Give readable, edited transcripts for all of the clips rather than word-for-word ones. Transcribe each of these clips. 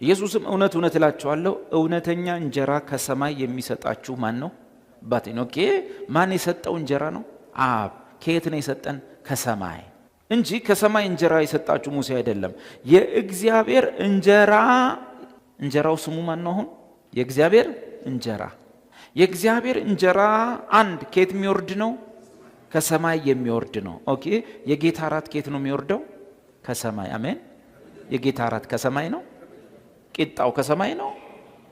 ኢየሱስም እውነት እውነት እላችኋለሁ እውነተኛ እንጀራ ከሰማይ የሚሰጣችሁ ማን ነው? አባቴ ነው። ኦኬ ማን የሰጠው እንጀራ ነው? አብ። ከየት ነው የሰጠን? ከሰማይ እንጂ ከሰማይ እንጀራ የሰጣችሁ ሙሴ አይደለም። የእግዚአብሔር እንጀራ እንጀራው ስሙ ማን ነው? አሁን የእግዚአብሔር እንጀራ የእግዚአብሔር እንጀራ አንድ ከየት የሚወርድ ነው? ከሰማይ የሚወርድ ነው። ኦኬ የጌታ እራት ከየት ነው የሚወርደው? ከሰማይ። አሜን። የጌታ እራት ከሰማይ ነው። ቂጣው ከሰማይ ነው።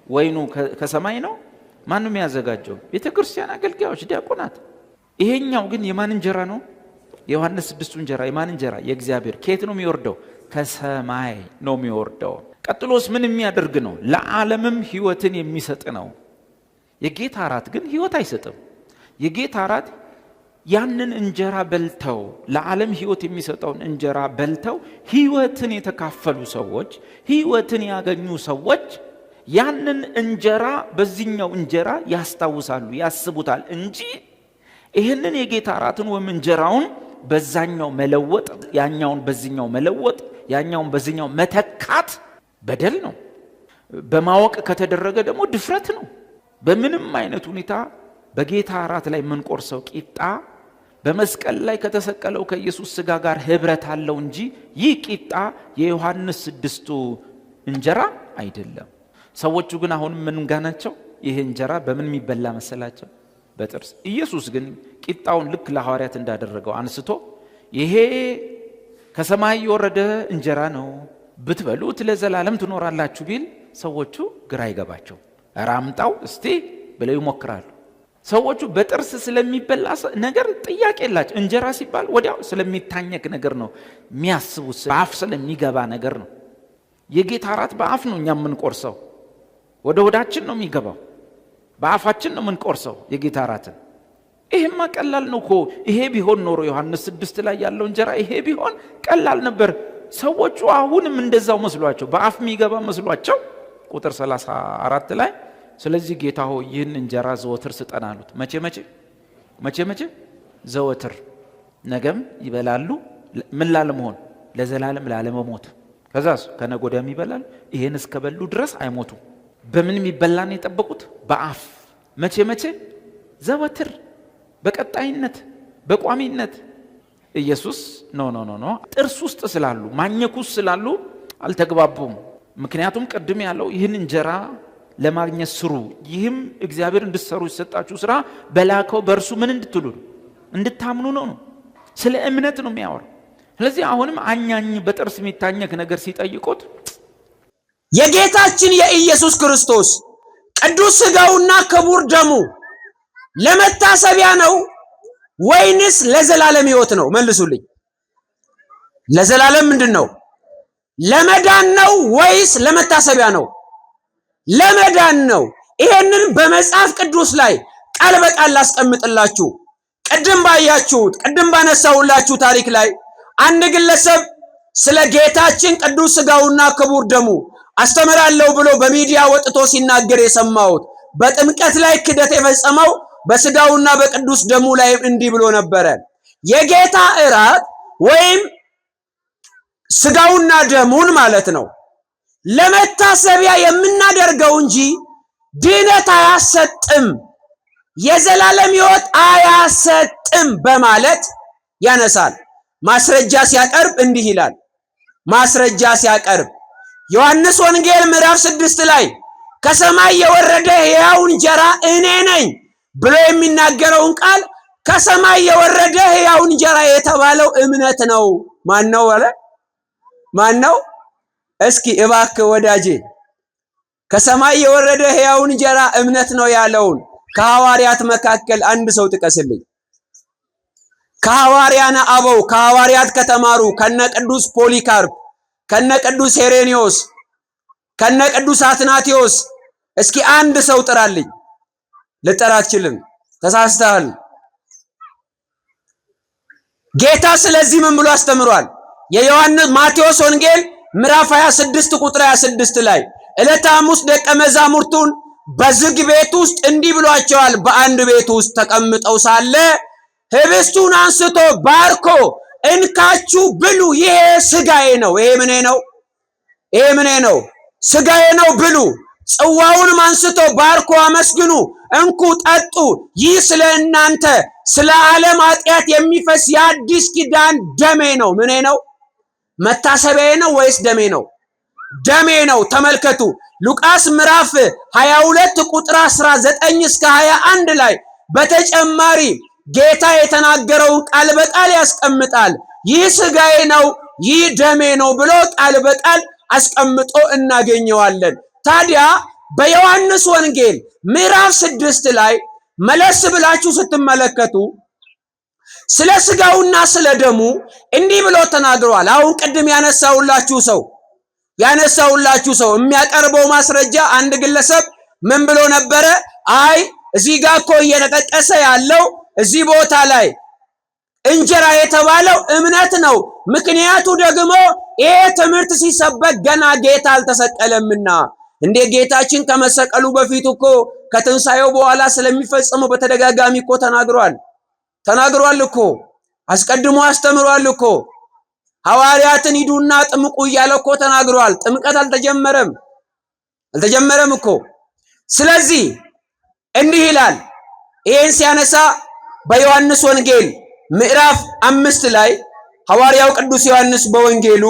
ወይኑ ከሰማይ ነው። ማን ነው የሚያዘጋጀው? ቤተክርስቲያን አገልጋዮች፣ ዲያቆናት። ይሄኛው ግን የማን እንጀራ ነው? የዮሐንስ 6 እንጀራ የማን እንጀራ? የእግዚአብሔር። ከየት ነው የሚወርደው? ከሰማይ ነው የሚወርደው። ቀጥሎስ ምን የሚያደርግ ነው? ለዓለምም ሕይወትን የሚሰጥ ነው። የጌታ እራት ግን ሕይወት አይሰጥም። የጌታ እራት ያንን እንጀራ በልተው ለዓለም ሕይወት የሚሰጠውን እንጀራ በልተው ሕይወትን የተካፈሉ ሰዎች፣ ሕይወትን ያገኙ ሰዎች ያንን እንጀራ በዚህኛው እንጀራ ያስታውሳሉ፣ ያስቡታል እንጂ ይህንን የጌታ እራትን ወይም እንጀራውን በዛኛው መለወጥ፣ ያኛውን በዚህኛው መለወጥ፣ ያኛውን በዚህኛው መተካት በደል ነው። በማወቅ ከተደረገ ደግሞ ድፍረት ነው። በምንም አይነት ሁኔታ በጌታ እራት ላይ የምንቆርሰው ቂጣ በመስቀል ላይ ከተሰቀለው ከኢየሱስ ሥጋ ጋር ህብረት አለው እንጂ ይህ ቂጣ የዮሐንስ 6ቱ እንጀራ አይደለም። ሰዎቹ ግን አሁን ምን ጋናቸው? ይህ እንጀራ በምን የሚበላ መሰላቸው? በጥርስ። ኢየሱስ ግን ቂጣውን ልክ ለሐዋርያት እንዳደረገው አንስቶ ይሄ ከሰማይ የወረደ እንጀራ ነው፣ ብትበሉት ለዘላለም ትኖራላችሁ ቢል ሰዎቹ ግራ ይገባቸው። ራምጣው እስቲ ብለው ይሞክራሉ። ሰዎቹ በጥርስ ስለሚበላ ነገር ጥያቄ የላቸው። እንጀራ ሲባል ወዲያው ስለሚታኘክ ነገር ነው የሚያስቡት፣ በአፍ ስለሚገባ ነገር ነው። የጌታ እራት በአፍ ነው እኛ የምንቆርሰው፣ ወደ ሆዳችን ነው የሚገባው፣ በአፋችን ነው የምንቆርሰው የጌታ እራትን። ይሄማ ቀላል ነው እኮ። ይሄ ቢሆን ኖሮ ዮሐንስ 6 ላይ ያለው እንጀራ ይሄ ቢሆን ቀላል ነበር። ሰዎቹ አሁንም እንደዛው መስሏቸው፣ በአፍ የሚገባ መስሏቸው ቁጥር 34 ላይ ስለዚህ ጌታ ሆይ ይህን እንጀራ ዘወትር ስጠን አሉት። መቼ? ዘወትር። ነገም ይበላሉ። ምን ላለመሆን? ለዘላለም ላለመሞት። ከዛስ ከነገ ወዲያም ይበላሉ። ይሄን እስከበሉ ድረስ አይሞቱም። በምን የሚበላን የጠበቁት? በአፍ። መቼ? ዘወትር፣ በቀጣይነት፣ በቋሚነት። ኢየሱስ ኖ ጥርስ ውስጥ ስላሉ ማኘክ ውስጥ ስላሉ አልተግባቡም። ምክንያቱም ቅድም ያለው ይህን እንጀራ ለማግኘት ስሩ፣ ይህም እግዚአብሔር እንድትሰሩ የሰጣችሁ ስራ በላከው በእርሱ ምን እንድትሉ እንድታምኑ ነው። ስለ እምነት ነው የሚያወራው። ስለዚህ አሁንም አኛኝ በጥርስ የሚታኘክ ነገር ሲጠይቁት የጌታችን የኢየሱስ ክርስቶስ ቅዱስ ሥጋውና ክቡር ደሙ ለመታሰቢያ ነው ወይንስ ለዘላለም ሕይወት ነው? መልሱልኝ። ለዘላለም ምንድን ነው? ለመዳን ነው ወይስ ለመታሰቢያ ነው? ለመዳን ነው። ይሄንን በመጽሐፍ ቅዱስ ላይ ቃል በቃል ላስቀምጥላችሁ። ቅድም ባነሳውላችሁ ታሪክ ላይ አንድ ግለሰብ ስለ ጌታችን ቅዱስ ሥጋውና ክቡር ደሙ አስተምራለሁ ብሎ በሚዲያ ወጥቶ ሲናገር የሰማሁት በጥምቀት ላይ ክደት የፈጸመው በሥጋውና በቅዱስ ደሙ ላይ እንዲህ ብሎ ነበረ። የጌታ እራት ወይም ሥጋውና ደሙን ማለት ነው ለመታሰቢያ የምናደርገው እንጂ ድነት አያሰጥም፣ የዘላለም ሕይወት አያሰጥም በማለት ያነሳል። ማስረጃ ሲያቀርብ እንዲህ ይላል። ማስረጃ ሲያቀርብ ዮሐንስ ወንጌል ምዕራፍ 6 ላይ ከሰማይ የወረደ ሕያው እንጀራ እኔ ነኝ ብሎ የሚናገረውን ቃል ከሰማይ የወረደ ሕያው እንጀራ የተባለው እምነት ነው። ማን ነው አለ? ማን ነው? እስኪ እባክህ ወዳጄ ከሰማይ የወረደ ሕያው እንጀራ እምነት ነው ያለውን ከሐዋርያት መካከል አንድ ሰው ጥቀስልኝ። ከሐዋርያነ አበው ከሐዋርያት ከተማሩ ከነ ቅዱስ ፖሊካርፕ፣ ከነ ቅዱስ ሄሬኒዮስ፣ ከነ ቅዱስ አትናቴዎስ እስኪ አንድ ሰው ጥራልኝ። ልጠራ አትችልም፣ ተሳስተሃል። ጌታ ስለዚህ ምን ብሎ አስተምሯል? የዮሐንስ ማቴዎስ ወንጌል ምዕራፍ 26 ቁጥር 26 ላይ ዕለተ ሐሙስ ደቀ መዛሙርቱን በዝግ ቤት ውስጥ እንዲህ ብሏቸዋል። በአንድ ቤት ውስጥ ተቀምጠው ሳለ ህብስቱን አንስቶ ባርኮ እንካችሁ ብሉ፣ ይሄ ሥጋዬ ነው። ይሄ ምኔ ነው? ሥጋዬ ነው ብሉ፣ ጽዋውንም አንስቶ ባርኮ አመስግኑ፣ እንኩ ጠጡ፣ ይህ ስለ እናንተ ስለ ዓለም ኃጢአት የሚፈስ የአዲስ ኪዳን ደሜ ነው። ምኔ ነው? መታሰቢያዬ ነው ወይስ ደሜ ነው? ደሜ ነው። ተመልከቱ ሉቃስ ምዕራፍ 22 ቁጥር 19 እስከ 21 ላይ በተጨማሪ ጌታ የተናገረውን ቃል በቃል ያስቀምጣል። ይህ ሥጋዬ ነው፣ ይህ ደሜ ነው ብሎ ቃል በቃል አስቀምጦ እናገኘዋለን። ታዲያ በዮሐንስ ወንጌል ምዕራፍ 6 ላይ መለስ ብላችሁ ስትመለከቱ ስለ ሥጋውና ስለ ደሙ እንዲህ ብሎ ተናግሯል። አሁን ቅድም ያነሳውላችሁ ሰው የሚያቀርበው ማስረጃ አንድ ግለሰብ ምን ብሎ ነበረ? አይ እዚህ ጋር እኮ እየተጠቀሰ ያለው እዚህ ቦታ ላይ እንጀራ የተባለው እምነት ነው። ምክንያቱ ደግሞ ይሄ ትምህርት ሲሰበክ ገና ጌታ አልተሰቀለምና። እንዴ ጌታችን ከመሰቀሉ በፊት እኮ ከትንሣኤው በኋላ ስለሚፈጸመው በተደጋጋሚ እኮ ተናግሯል እኮ አስቀድሞ አስተምሯል እኮ። ሐዋርያትን ሂዱና ጥምቁ እያለ እኮ ተናግሯል። ጥምቀት አልተጀመረም እኮ። ስለዚህ እንዲህ ይላል። ይህን ሲያነሳ በዮሐንስ ወንጌል ምዕራፍ 5 ላይ ሐዋርያው ቅዱስ ዮሐንስ በወንጌሉ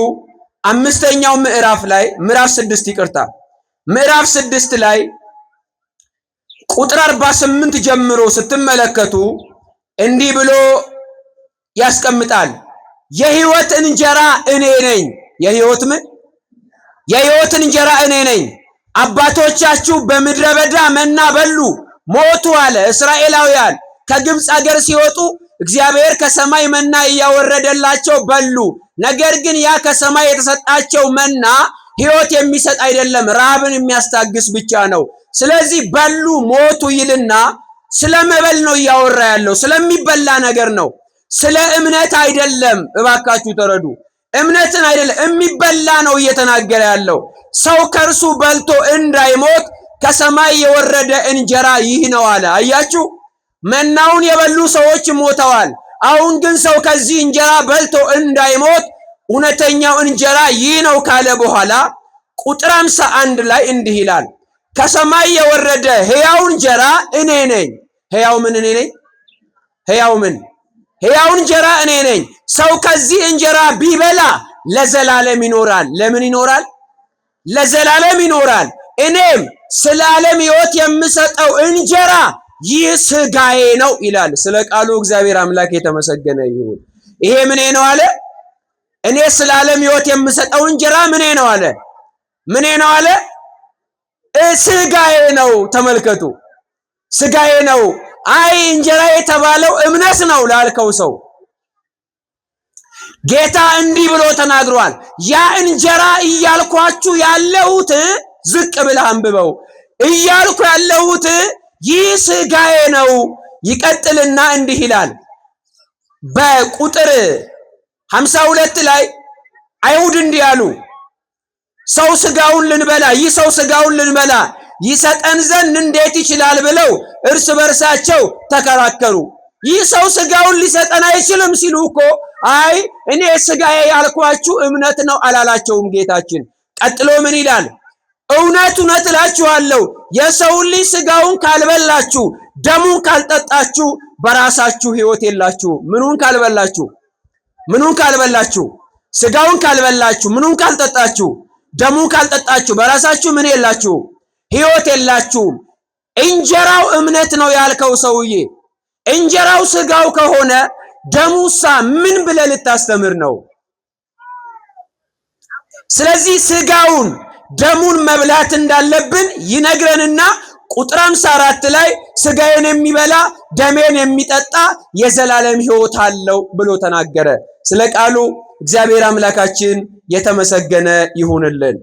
5ኛው ምዕራፍ ላይ ምዕራፍ 6 ላይ ቁጥር 48 ጀምሮ ስትመለከቱ እንዲህ ብሎ ያስቀምጣል። የሕይወት እንጀራ እኔ ነኝ። የሕይወት እንጀራ እኔ ነኝ። አባቶቻችሁ በምድረ በዳ መና በሉ ሞቱ አለ። እስራኤላውያን ከግብፅ አገር ሲወጡ እግዚአብሔር ከሰማይ መና እያወረደላቸው በሉ። ነገር ግን ያ ከሰማይ የተሰጣቸው መና ሕይወት የሚሰጥ አይደለም፣ ረሃብን የሚያስታግስ ብቻ ነው። ስለዚህ በሉ ሞቱ ይልና ስለ መበል ነው እያወራ ያለው፣ ስለሚበላ ነገር ነው። ስለ እምነት አይደለም። እባካችሁ ተረዱ። እምነትን አይደለም፣ የሚበላ ነው እየተናገረ ያለው። ሰው ከእርሱ በልቶ እንዳይሞት ከሰማይ የወረደ እንጀራ ይህ ነው አለ። አያችሁ፣ መናውን የበሉ ሰዎች ሞተዋል። አሁን ግን ሰው ከዚህ እንጀራ በልቶ እንዳይሞት እውነተኛው እንጀራ ይህ ነው ካለ በኋላ ቁጥር 51 ላይ እንዲህ ይላል፣ ከሰማይ የወረደ ሕያው እንጀራ እኔ ነኝ። ሕያው ምን? እኔ ነኝ። ሕያው እንጀራ እኔ ነኝ። ሰው ከዚህ እንጀራ ቢበላ ለዘላለም ይኖራል። ለምን ይኖራል? ለዘላለም ይኖራል። እኔም ስለ ዓለም ሕይወት የምሰጠው እንጀራ ይህ ሥጋዬ ነው ይላል። ስለ ቃሉ እግዚአብሔር አምላክ የተመሰገነ ይሁን። ይሄ ምኔ ነው አለ? እኔ ስለ ዓለም ሕይወት የምሰጠው እንጀራ ምኔ ነው አለ? ሥጋዬ ነው። ተመልከቱ፣ ሥጋዬ ነው። አይ እንጀራ የተባለው እምነት ነው ላልከው ሰው ጌታ እንዲህ ብሎ ተናግሯል። ያ እንጀራ እያልኳችሁ ያለሁት ዝቅ ብለህ አንብበው እያልኩ ያለሁት ይህ ሥጋዬ ነው። ይቀጥልና እንዲህ ይላል በቁጥር 52 ላይ አይሁድ እንዲህ አሉ፣ ሰው ሥጋውን ልንበላ ይሰጠን ዘንድ እንዴት ይችላል ብለው እርስ በርሳቸው ተከራከሩ። ይህ ሰው ሥጋውን ሊሰጠን አይችልም ሲሉ እኮ አይ እኔ ሥጋዬ ያልኳችሁ እምነት ነው አላላቸውም ጌታችን። ቀጥሎ ምን ይላል? እውነት እላችኋለሁ የሰውን ልጅ ሥጋውን ካልበላችሁ ደሙን ካልጠጣችሁ በራሳችሁ ሕይወት የላችሁ። ምኑን ካልበላችሁ? ሥጋውን ካልበላችሁ፣ ምኑን ካልጠጣችሁ፣ ደሙን ካልጠጣችሁ በራሳችሁ ምን የላችሁ? ሕይወት የላችሁም። እንጀራው እምነት ነው ያልከው ሰውዬ እንጀራው ሥጋው ከሆነ ደሙሳ ምን ብለህ ልታስተምር ነው? ስለዚህ ሥጋውን ደሙን መብላት እንዳለብን ይነግረንና ቁጥር 54 ላይ ሥጋዬን የሚበላ ደሜን የሚጠጣ የዘላለም ሕይወት አለው ብሎ ተናገረ። ስለ ቃሉ እግዚአብሔር አምላካችን የተመሰገነ ይሁንልን።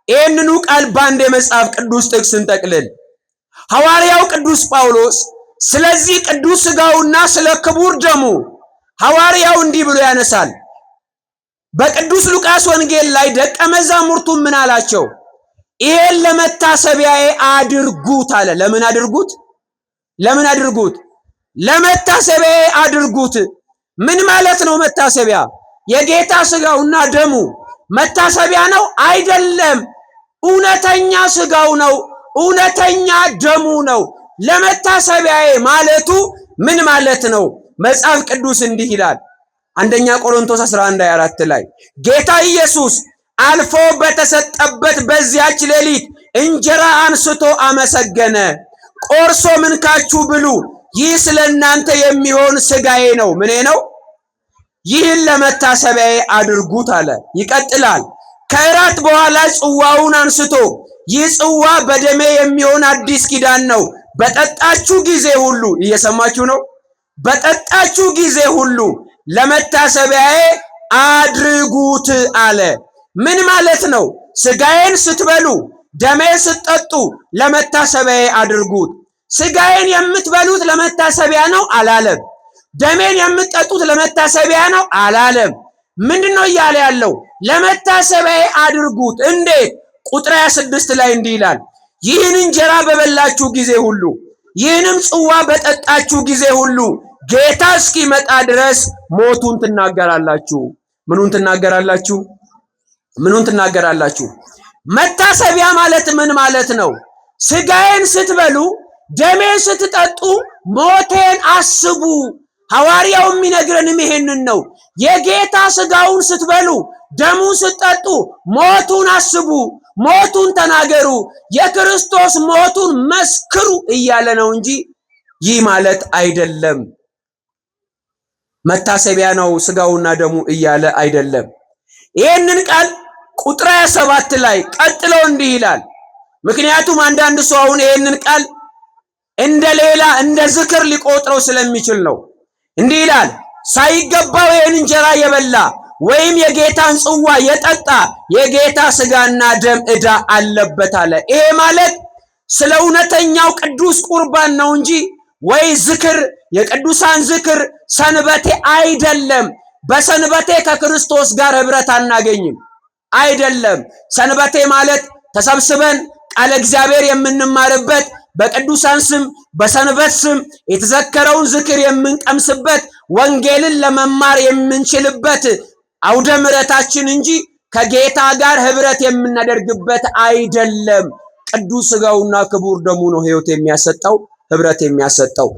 ይህንኑ ቃል በአንድ የመጽሐፍ ቅዱስ ጥቅስ እንጠቅልል። ሐዋርያው ቅዱስ ጳውሎስ ስለዚህ ቅዱስ ሥጋውና ስለ ክቡር ደሙ ሐዋርያው እንዲህ ብሎ ያነሳል። በቅዱስ ሉቃስ ወንጌል ላይ ደቀ መዛሙርቱን ምን አላቸው? ይሄን ለመታሰቢያዬ አድርጉት አለ። ለምን አድርጉት? ለመታሰቢያዬ አድርጉት። ምን ማለት ነው መታሰቢያ? የጌታ ሥጋውና ደሙ መታሰቢያ ነው አይደለም። እውነተኛ ስጋው ነው፣ እውነተኛ ደሙ ነው። ለመታሰቢያዬ ማለቱ ምን ማለት ነው? መጽሐፍ ቅዱስ እንዲህ ይላል። አንደኛ ቆሮንቶስ 11:24 ላይ ጌታ ኢየሱስ አልፎ በተሰጠበት በዚያች ሌሊት እንጀራ አንስቶ አመሰገነ፣ ቆርሶ እንካችሁ ብሉ፣ ይህ ስለ እናንተ የሚሆን ስጋዬ ነው። ምኔ ነው? ይህን ለመታሰቢያዬ አድርጉት አለ። ይቀጥላል። ከእራት በኋላ ጽዋውን አንስቶ ይህ ጽዋ በደሜ የሚሆን አዲስ ኪዳን ነው፣ በጠጣችሁ ጊዜ ሁሉ፣ እየሰማችሁ ነው? በጠጣችሁ ጊዜ ሁሉ ለመታሰቢያዬ አድርጉት አለ። ምን ማለት ነው? ስጋዬን ስትበሉ ደሜን ስትጠጡ ለመታሰቢያዬ አድርጉት። ስጋዬን የምትበሉት ለመታሰቢያ ነው አላለም። ደሜን የምትጠጡት ለመታሰቢያ ነው አላለም። ምንድነው እያለ ያለው? ለመታሰቢያዬ አድርጉት። እንዴት? ቁጥር 26 ላይ እንዲህ ይላል፣ ይህን እንጀራ በበላችሁ ጊዜ ሁሉ ይህንም ጽዋ በጠጣችሁ ጊዜ ሁሉ ጌታ እስኪመጣ ድረስ ሞቱን ትናገራላችሁ። ምኑን ትናገራላችሁ? ምኑን ትናገራላችሁ? መታሰቢያ ማለት ምን ማለት ነው? ስጋዬን ስትበሉ ደሜን ስትጠጡ ሞቴን አስቡ። ሐዋርያው የሚነግረንም ይሄንን ነው። የጌታ ስጋውን ስትበሉ ደሙን ስትጠጡ ሞቱን አስቡ፣ ሞቱን ተናገሩ፣ የክርስቶስ ሞቱን መስክሩ እያለ ነው እንጂ ይህ ማለት አይደለም። መታሰቢያ ነው ስጋውና ደሙ እያለ አይደለም። ይህንን ቃል ቁጥር 27 ላይ ቀጥሎ እንዲህ ይላል። ምክንያቱም አንዳንድ ሰው አሁን ይህንን ቃል እንደ ሌላ እንደ ዝክር ሊቆጥረው ስለሚችል ነው። እንዲህ ይላል፣ ሳይገባው ይህን እንጀራ የበላ ወይም የጌታን ጽዋ የጠጣ የጌታ ስጋና ደም ዕዳ አለበት አለ። ይሄ ማለት ስለ እውነተኛው ቅዱስ ቁርባን ነው እንጂ ወይ ዝክር፣ የቅዱሳን ዝክር ሰንበቴ አይደለም። በሰንበቴ ከክርስቶስ ጋር ህብረት አናገኝም። አይደለም። ሰንበቴ ማለት ተሰብስበን ቃለ እግዚአብሔር የምንማርበት፣ በቅዱሳን ስም በሰንበት ስም የተዘከረውን ዝክር የምንቀምስበት፣ ወንጌልን ለመማር የምንችልበት አውደ ምሕረታችን እንጂ ከጌታ ጋር ህብረት የምናደርግበት አይደለም። ቅዱስ ስጋውና ክቡር ደሙ ነው ህይወት የሚያሰጠው፣ ህብረት የሚያሰጠው።